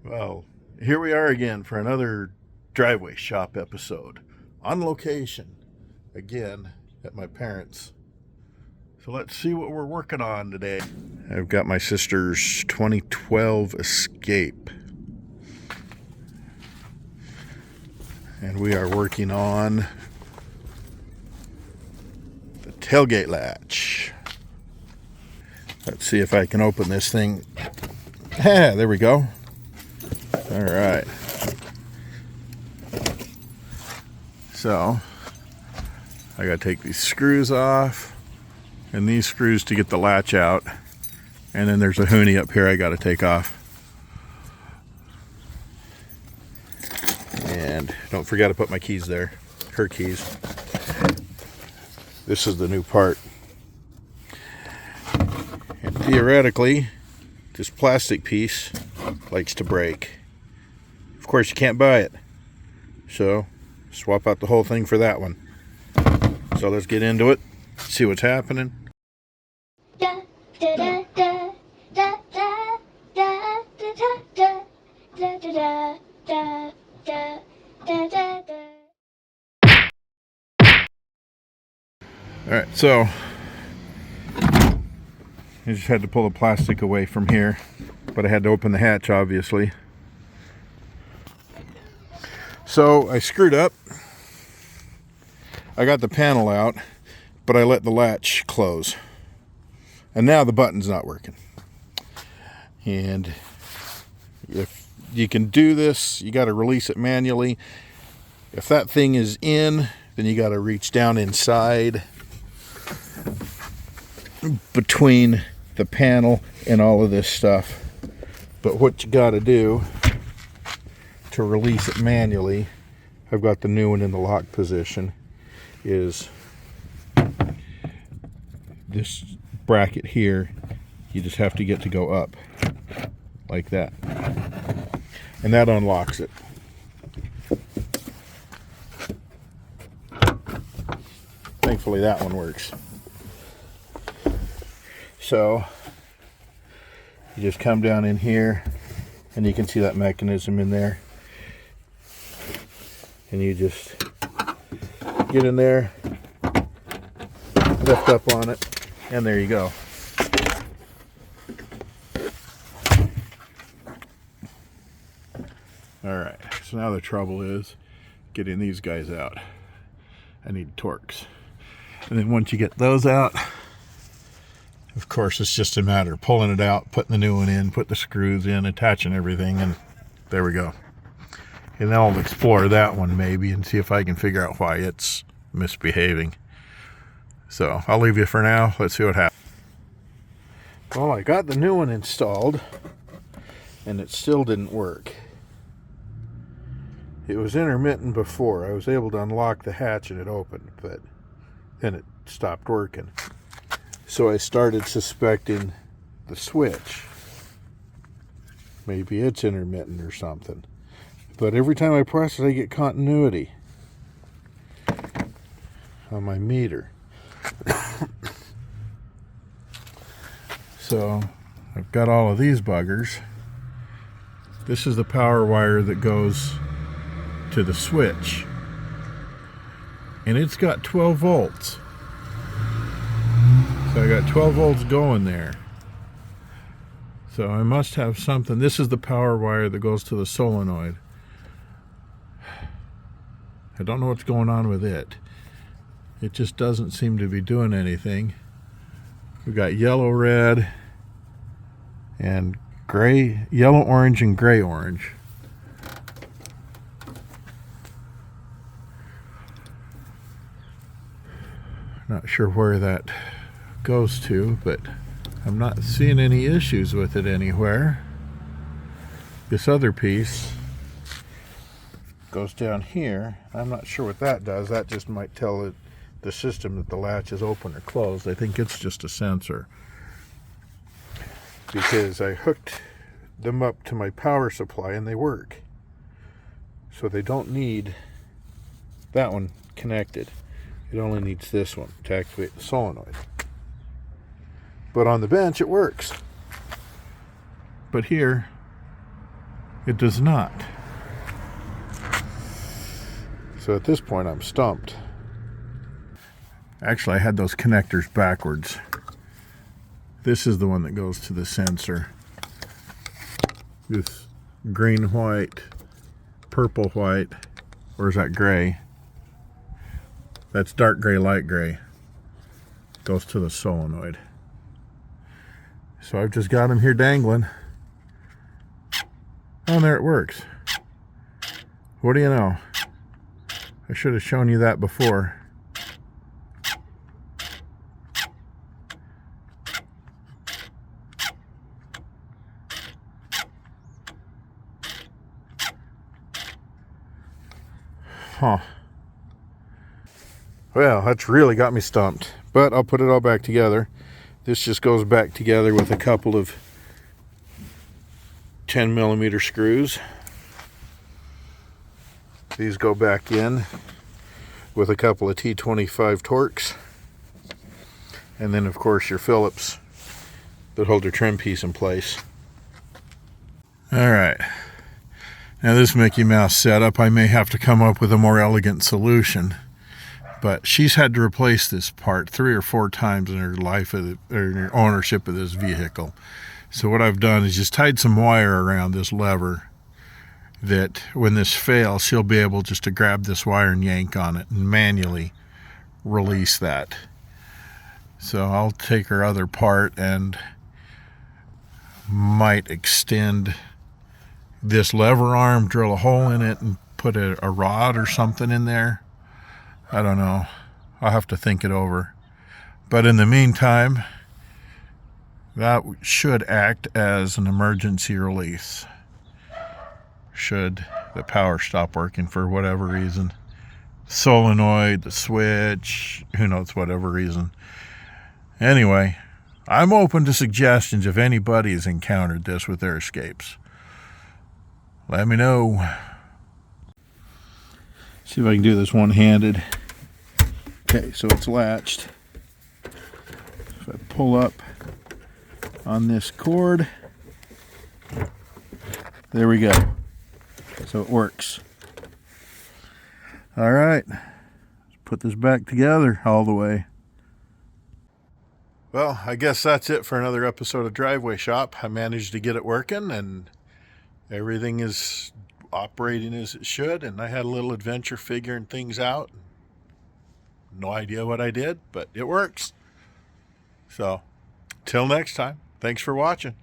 Well, here we are again for another driveway shop episode on location again at my parents'. So let's see what we're working on today. I've got my sister's 2012 Escape, and we are working on the tailgate latch. Let's see if I can open this thing. Ah, there we go. All right. So I got to take these screws off and these screws to get the latch out. And then there's a hoonie up here I got to take off. And don't forget to put my keys there, her keys. This is the new part. And theoretically, this plastic piece likes to break. Of course, you can't buy it, so swap out the whole thing for that one. So let's get into it, see what's happening. Alright, so I just had to pull the plastic away from here, but I had to open the hatch, obviously. So I screwed up. I got the panel out, but I let the latch close. And now the button's not working. And if you can do this, you got to release it manually. If that thing is in, then you got to reach down inside between the panel and all of this stuff. But what you got to do to release it manually, I've got the new one in the lock position, is this bracket here. You just have to get to go up like that, and that unlocks it. Thankfully that one works. So you just come down in here and you can see that mechanism in there, and you just get in there, lift up on it, and there you go. Alright, so now the trouble is getting these guys out. I need Torx. And then once you get those out, of course it's just a matter of pulling it out, putting the new one in, put the screws in, attaching everything, and there we go. And then I'll explore that one maybe and see if I can figure out why it's misbehaving. So I'll leave you for now. Let's see what happens. Well, I got the new one installed and it still didn't work. It was intermittent before. I was able to unlock the hatch and it opened, but then it stopped working. So I started suspecting the switch. Maybe it's intermittent or something. But every time I press it, I get continuity on my meter. So I've got all of these buggers. This is the power wire that goes to the switch, and it's got 12 volts. So I got 12 volts going there. So I must have something. This is the power wire that goes to the solenoid. I don't know what's going on with it. It just doesn't seem to be doing anything. We've got yellow, red, and gray, yellow, orange, and gray, orange. Not sure where that goes to, but I'm not seeing any issues with it anywhere. This other piece goes down here. I'm not sure what that does. That just might tell it, the system, that the latch is open or closed. I think it's just a sensor, because I hooked them up to my power supply and they work. So they don't need that one connected. It only needs this one to activate the solenoid. But on the bench it works. But here It does not. So at this point I'm stumped. Actually, I had those connectors backwards. This is the one that goes to the sensor. This green, white, purple, white, or is that gray? That's dark gray, light gray. Goes to the solenoid. So I've just got them here dangling. Oh, and there it works. What do you know? I should have shown you that before. Huh. Well, that's really got me stumped. But I'll put it all back together. This just goes back together with a couple of 10mm screws. These go back in with a couple of T25 Torx. And then, of course, your Phillips that hold your trim piece in place. All right. Now this Mickey Mouse setup, I may have to come up with a more elegant solution. But she's had to replace this part 3 or 4 times in her life or in her ownership of this vehicle. So what I've done is just tied some wire around this lever that when this fails, she'll be able just to grab this wire and yank on it and manually release that. So I'll take her other part and might extend this lever arm, drill a hole in it, and put a rod or something in there. I don't know. I'll have to think it over. But in the meantime, that should act as an emergency release. Should the power stop working for whatever reason. Solenoid, the switch, who knows, whatever reason. Anyway, I'm open to suggestions if anybody has encountered this with their escapes. Let me know. See if I can do this one-handed. Okay, so it's latched. If I pull up on this cord, there we go. So it works. All right, let's put this back together all the way. Well, I guess that's it for another episode of Driveway Shop. I managed to get it working and everything is operating as it should, and I had a little adventure figuring things out. No idea what I did, but it works. So, till next time, thanks for watching.